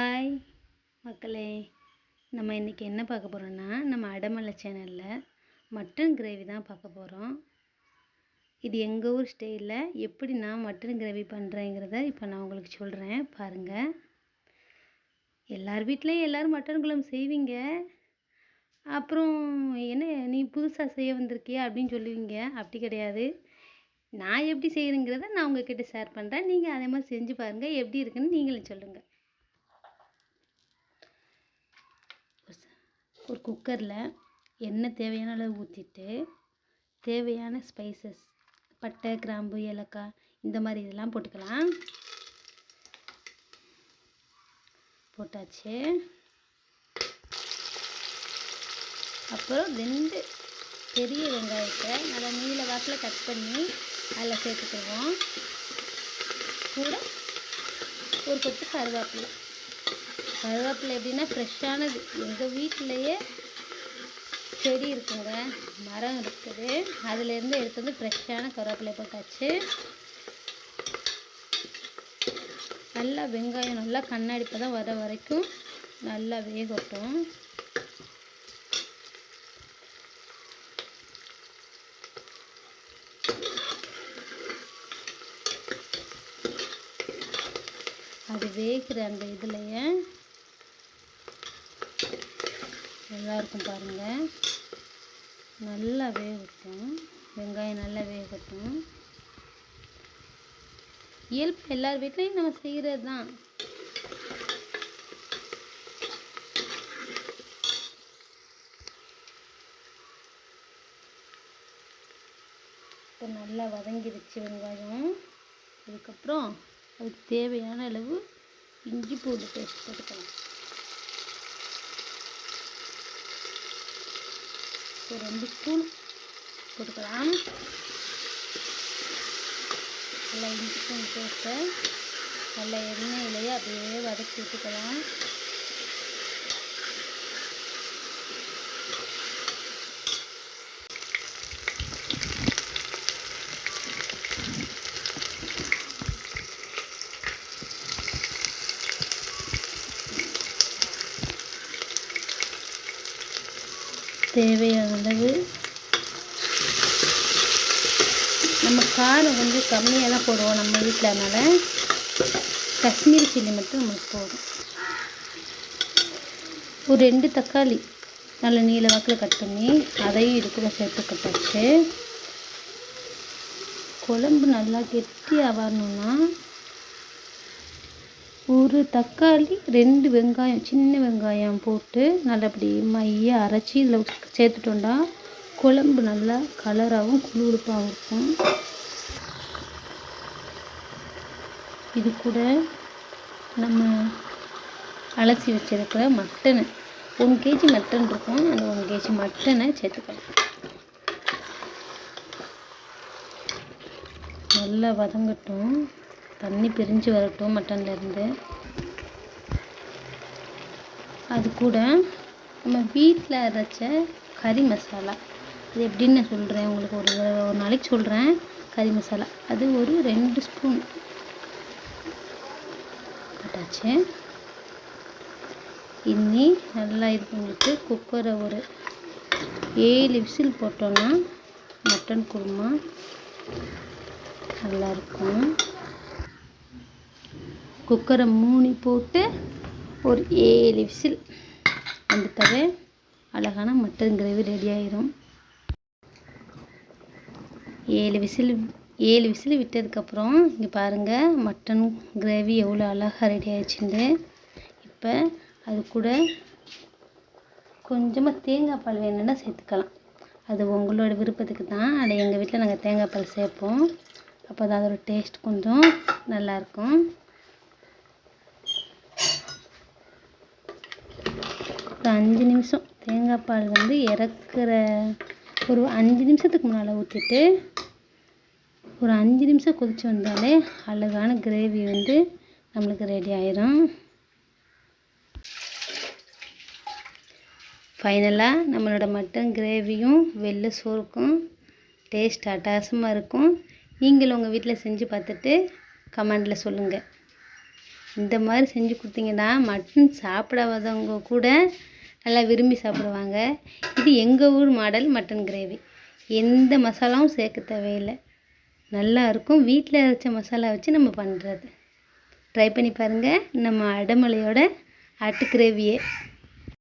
Hi மக்களே, நம்ம இன்றைக்கி என்ன பார்க்க போகிறோன்னா, நம்ம அடமலை சேனலில் மட்டன் கிரேவி தான் பார்க்க போகிறோம். இது எங்கள் ஊர் ஸ்டைலில் எப்படி நான் மட்டன் கிரேவி பண்ணுறேங்கிறத இப்போ நான் உங்களுக்கு சொல்கிறேன் பாருங்கள். எல்லார் வீட்லேயும் எல்லோரும் மட்டன் குழம்பு செய்வீங்க. அப்புறம் என்ன நீ புதுசாக செய்ய வந்திருக்கியா அப்படின்னு சொல்லுவீங்க. அப்படி கிடையாது. நான் எப்படி செய்கிறேங்கிறத நான் உங்கள்கிட்ட ஷேர் பண்ணுறேன். நீங்கள் அதே மாதிரி செஞ்சு பாருங்கள், எப்படி இருக்குன்னு நீங்களும் சொல்லுங்கள். ஒரு குக்கரில் எண்ணெய் தேவையான அளவு ஊற்றிட்டு, தேவையான ஸ்பைசஸ் பட்டை, கிராம்பு, ஏலக்காய் இந்த மாதிரி இதெல்லாம் போட்டுக்கலாம். போட்டாச்சு. அப்புறம் 2 பெரிய வெங்காயத்தை நல்லா நீல வாக்கில் கட் பண்ணி அதில் சேர்த்துக்குவோம். கூட ஒரு கொத்து கருவேப்பிலை. கருவேப்பிலை எப்படின்னா ஃப்ரெஷ்ஷானது. எங்கள் வீட்டிலையே செடி இருக்குங்க, மரம் இருக்குது. அதுலேருந்து எடுத்து வந்து ஃப்ரெஷ்ஷான கருவேப்பிலை போட்டாச்சு. நல்லா வெங்காயம் நல்லா கண்ணாடி பதம் வர வரைக்கும் நல்லா வேகட்டும். அது வேகிற அந்த இதுலையே நல்லாயிருக்கும் பாருங்கள். நல்லா வேகட்டும், வெங்காயம் நல்லா வேகட்டும். இயல்பு எல்லார் வீட்லேயும் நம்ம செய்கிறது தான். இப்போ நல்லா வதங்கிடுச்சு வெங்காயம். அதுக்கப்புறம் அதுக்கு தேவையான அளவு இஞ்சி பூண்டு பேஸ்ட் போட்டுக்கலாம். ஒரு 2 ஸ்பூன் போட்டுக்கலாம். நல்லா இஞ்சி பூண்டு பேஸ்ட்டை நல்லா எண்ணெயிலேயே அப்படியே வதக்கி விட்டுக்கலாம். தேவையான அளவு நம்ம காரம் கொஞ்சம் கம்மியாக தான் போடுவோம் நம்ம வீட்டில். அதனால் காஷ்மீரி சில்லி மட்டும் நமக்கு போதும். ஒரு 2 தக்காளி நல்ல நீல வாக்கில் கட் பண்ணி அதையும் இதுக்குள்ள சேர்த்துக்கிட்டாச்சு. குழம்பு நல்லா கெட்டியாக வரணும்னா ஒரு தக்காளி 2 வெங்காயம் சின்ன வெங்காயம் போட்டு நல்லபடி மைய அரைச்சி இதில் சேர்த்துட்டோம்னா குழம்பு நல்லா கலராகவும் குளுகுளுப்பாகவும் இருக்கும். இது கூட நம்ம அலசி வச்சிருக்கிற மட்டனை 1 kg மட்டன் இருக்கும். அந்த 1 kg மட்டனை சேர்த்துக்கலாம். நல்லா வதங்கட்டும், தண்ணி பிரிஞ்சு வரட்டும் மட்டன்லேருந்து. அது கூட நம்ம வீட்டில் அரைச்ச கறி மசாலா, அது எப்படின்னு நான் சொல்கிறேன் உங்களுக்கு. ஒரு நாளைக்கு சொல்கிறேன். கறி மசாலா அது ஒரு 2 ஸ்பூன் போட்டாச்சு. இன்னி நல்லா இது பண்ணிட்டு குக்கரை ஒரு 7 விசில் போட்டோன்னா மட்டன் குருமா நல்லாயிருக்கும். குக்கரை மூடி போட்டு ஒரு 7 விசில் வந்துட்டாவே அழகான மட்டன் கிரேவி ரெடி ஆயிரும். 7 விசில் விட்டதுக்கப்புறம் இங்கே பாருங்கள் மட்டன் கிரேவி எவ்வளோ அழகாக ரெடி ஆயிடுச்சுன்னு. இப்போ அது கூட கொஞ்சமாக தேங்காய் பால் வேணும்னா சேர்த்துக்கலாம். அது உங்களோட விருப்பத்துக்கு தான். அது எங்கள் வீட்டில் நாங்கள் தேங்காய் பால் சேர்ப்போம். அப்போ தான் அதோட டேஸ்ட் கொஞ்சம் நல்லாயிருக்கும். ஒரு 5 நிமிஷம் தேங்காய் பால் வந்து இறக்குற ஒரு 5 நிமிஷத்துக்கு முன்னால் ஊற்றிட்டு ஒரு 5 நிமிஷம் கொதித்து வந்தாலே அழகான கிரேவி வந்து நம்மளுக்கு ரெடி ஆயிரும். ஃபைனலாக நம்மளோட மட்டன் கிரேவியும் வெள்ளை சோறுக்கும் டேஸ்ட் அட்டகாசமாக இருக்கும். நீங்களும் உங்கள் வீட்டில் செஞ்சு பார்த்துட்டு கமெண்டில் சொல்லுங்கள். இந்த மாதிரி செஞ்சு கொடுத்தீங்கன்னா மட்டன் சாப்பிடாதவங்க கூட நல்லா விரும்பி சாப்பிடுவாங்க. இது எங்கள் ஊர் மாடல் மட்டன் கிரேவி. எந்த மசாலாவும் சேர்க்க தேவையில்லை. நல்லா இருக்கும். வீட்டில் அரைச்ச மசாலா வச்சு நம்ம பண்ணுறது. ட்ரை பண்ணி பாருங்கள் நம்ம அடமலையோட ஆட்டு கிரேவியே.